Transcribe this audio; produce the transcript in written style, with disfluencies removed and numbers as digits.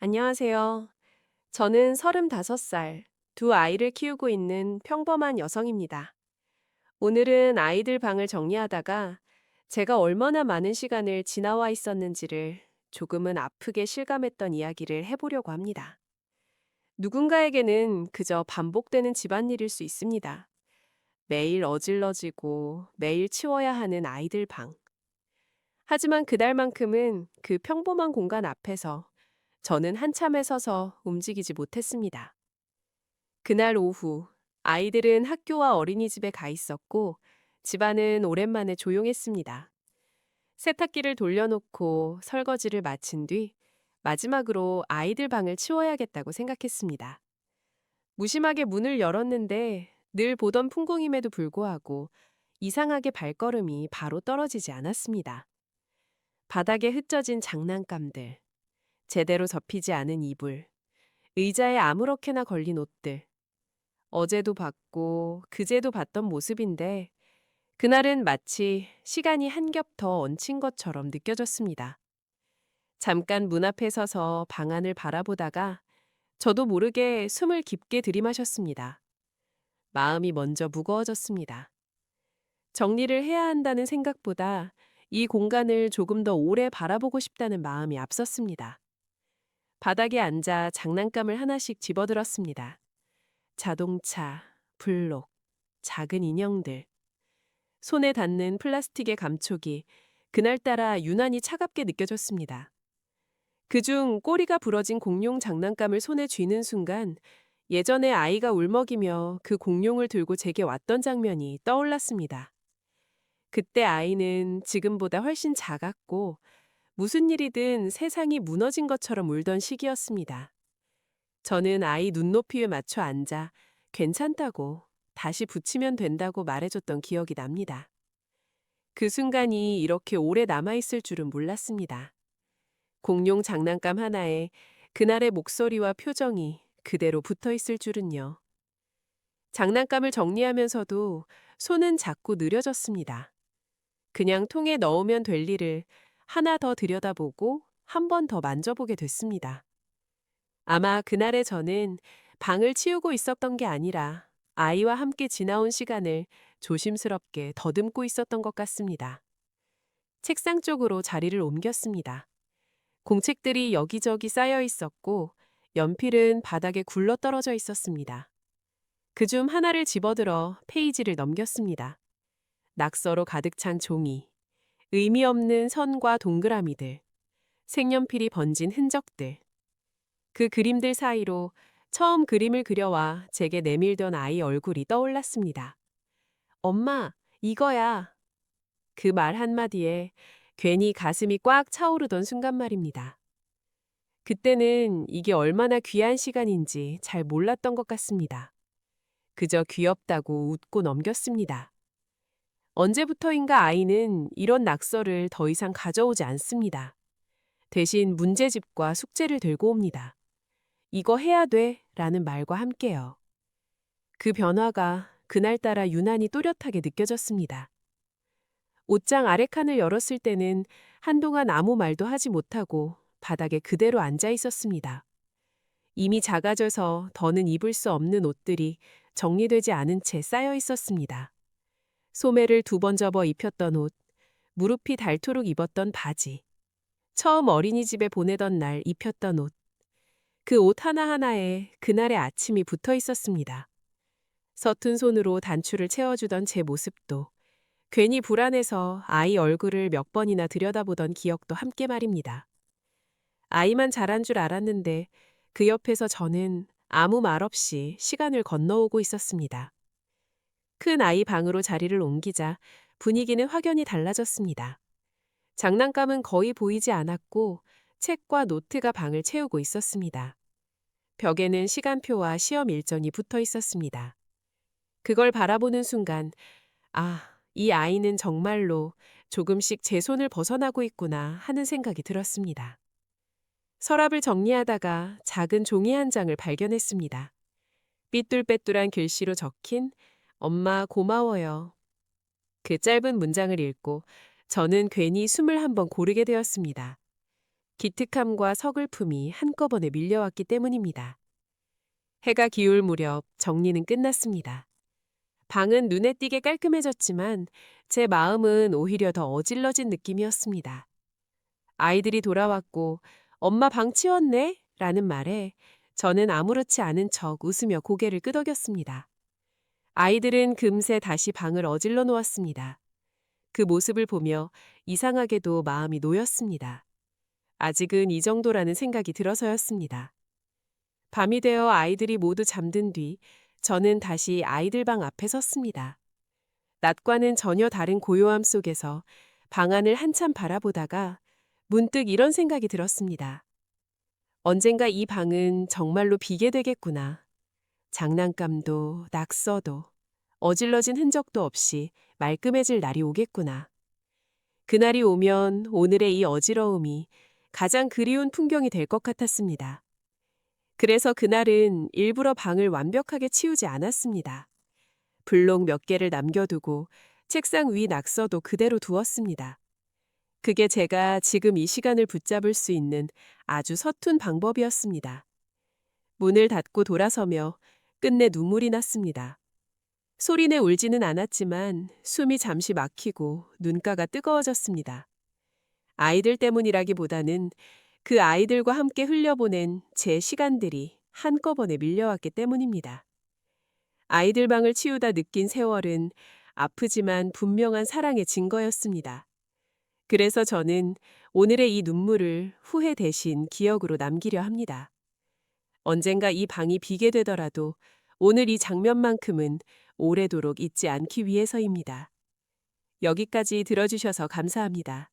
안녕하세요. 저는 35살, 두 아이를 키우고 있는 평범한 여성입니다. 오늘은 아이들 방을 정리하다가 제가 얼마나 많은 시간을 지나와 있었는지를 조금은 아프게 실감했던 이야기를 해보려고 합니다. 누군가에게는 그저 반복되는 집안일일 수 있습니다. 매일 어질러지고 매일 치워야 하는 아이들 방. 하지만 그날만큼은 그 평범한 공간 앞에서 저는 한참에 서서 움직이지 못했습니다. 그날 오후, 아이들은 학교와 어린이집에 가 있었고, 집안은 오랜만에 조용했습니다. 세탁기를 돌려놓고 설거지를 마친 뒤, 마지막으로 아이들 방을 치워야겠다고 생각했습니다. 무심하게 문을 열었는데, 늘 보던 풍경임에도 불구하고, 이상하게 발걸음이 바로 떨어지지 않았습니다. 바닥에 흩어진 장난감들, 제대로 접히지 않은 이불, 의자에 아무렇게나 걸린 옷들, 어제도 봤고 그제도 봤던 모습인데 그날은 마치 시간이 한 겹 더 얹힌 것처럼 느껴졌습니다. 잠깐 문 앞에 서서 방 안을 바라보다가 저도 모르게 숨을 깊게 들이마셨습니다. 마음이 먼저 무거워졌습니다. 정리를 해야 한다는 생각보다 이 공간을 조금 더 오래 바라보고 싶다는 마음이 앞섰습니다. 바닥에 앉아 장난감을 하나씩 집어들었습니다. 자동차, 블록, 작은 인형들, 손에 닿는 플라스틱의 감촉이 그날따라 유난히 차갑게 느껴졌습니다. 그중 꼬리가 부러진 공룡 장난감을 손에 쥐는 순간 예전에 아이가 울먹이며 그 공룡을 들고 제게 왔던 장면이 떠올랐습니다. 그때 아이는 지금보다 훨씬 작았고 무슨 일이든 세상이 무너진 것처럼 울던 시기였습니다. 저는 아이 눈높이에 맞춰 앉아 괜찮다고 다시 붙이면 된다고 말해줬던 기억이 납니다. 그 순간이 이렇게 오래 남아있을 줄은 몰랐습니다. 공룡 장난감 하나에 그날의 목소리와 표정이 그대로 붙어 있을 줄은요. 장난감을 정리하면서도 손은 자꾸 느려졌습니다. 그냥 통에 넣으면 될 일을 하나 더 들여다보고 한 번 더 만져보게 됐습니다. 아마 그날의 저는 방을 치우고 있었던 게 아니라 아이와 함께 지나온 시간을 조심스럽게 더듬고 있었던 것 같습니다. 책상 쪽으로 자리를 옮겼습니다. 공책들이 여기저기 쌓여 있었고 연필은 바닥에 굴러 떨어져 있었습니다. 그중 하나를 집어들어 페이지를 넘겼습니다. 낙서로 가득 찬 종이, 의미 없는 선과 동그라미들, 색연필이 번진 흔적들. 그 그림들 사이로 처음 그림을 그려와 제게 내밀던 아이 얼굴이 떠올랐습니다. 엄마, 이거야. 그 말 한마디에 괜히 가슴이 꽉 차오르던 순간 말입니다. 그때는 이게 얼마나 귀한 시간인지 잘 몰랐던 것 같습니다. 그저 귀엽다고 웃고 넘겼습니다. 언제부터인가 아이는 이런 낙서를 더 이상 가져오지 않습니다. 대신 문제집과 숙제를 들고 옵니다. 이거 해야 돼 라는 말과 함께요. 그 변화가 그날따라 유난히 또렷하게 느껴졌습니다. 옷장 아래칸을 열었을 때는 한동안 아무 말도 하지 못하고 바닥에 그대로 앉아 있었습니다. 이미 작아져서 더는 입을 수 없는 옷들이 정리되지 않은 채 쌓여 있었습니다. 소매를 2번 접어 입혔던 옷, 무릎이 닳도록 입었던 바지, 처음 어린이집에 보내던 날 입혔던 옷, 그 옷 하나하나에 그날의 아침이 붙어 있었습니다. 서툰 손으로 단추를 채워주던 제 모습도, 괜히 불안해서 아이 얼굴을 몇 번이나 들여다보던 기억도 함께 말입니다. 아이만 잘한 줄 알았는데 그 옆에서 저는 아무 말 없이 시간을 건너오고 있었습니다. 큰 아이 방으로 자리를 옮기자 분위기는 확연히 달라졌습니다. 장난감은 거의 보이지 않았고 책과 노트가 방을 채우고 있었습니다. 벽에는 시간표와 시험 일정이 붙어 있었습니다. 그걸 바라보는 순간, 아, 이 아이는 정말로 조금씩 제 손을 벗어나고 있구나 하는 생각이 들었습니다. 서랍을 정리하다가 작은 종이 한 장을 발견했습니다. 삐뚤빼뚤한 글씨로 적힌 엄마 고마워요. 그 짧은 문장을 읽고 저는 괜히 숨을 한번 고르게 되었습니다. 기특함과 서글픔이 한꺼번에 밀려왔기 때문입니다. 해가 기울 무렵 정리는 끝났습니다. 방은 눈에 띄게 깔끔해졌지만 제 마음은 오히려 더 어질러진 느낌이었습니다. 아이들이 돌아왔고 "엄마 방 치웠네?" 라는 말에 저는 아무렇지 않은 척 웃으며 고개를 끄덕였습니다. 아이들은 금세 다시 방을 어질러 놓았습니다. 그 모습을 보며 이상하게도 마음이 놓였습니다. 아직은 이 정도라는 생각이 들어서였습니다. 밤이 되어 아이들이 모두 잠든 뒤 저는 다시 아이들 방 앞에 섰습니다. 낮과는 전혀 다른 고요함 속에서 방 안을 한참 바라보다가 문득 이런 생각이 들었습니다. 언젠가 이 방은 정말로 비게 되겠구나. 장난감도 낙서도 어질러진 흔적도 없이 말끔해질 날이 오겠구나. 그날이 오면 오늘의 이 어지러움이 가장 그리운 풍경이 될 것 같았습니다. 그래서 그날은 일부러 방을 완벽하게 치우지 않았습니다. 블록 몇 개를 남겨두고 책상 위 낙서도 그대로 두었습니다. 그게 제가 지금 이 시간을 붙잡을 수 있는 아주 서툰 방법이었습니다. 문을 닫고 돌아서며 끝내 눈물이 났습니다. 소리내 울지는 않았지만 숨이 잠시 막히고 눈가가 뜨거워졌습니다. 아이들 때문이라기보다는 그 아이들과 함께 흘려보낸 제 시간들이 한꺼번에 밀려왔기 때문입니다. 아이들 방을 치우다 느낀 세월은 아프지만 분명한 사랑의 증거였습니다. 그래서 저는 오늘의 이 눈물을 후회 대신 기억으로 남기려 합니다. 언젠가 이 방이 비게 되더라도 오늘 이 장면만큼은 오래도록 잊지 않기 위해서입니다. 여기까지 들어주셔서 감사합니다.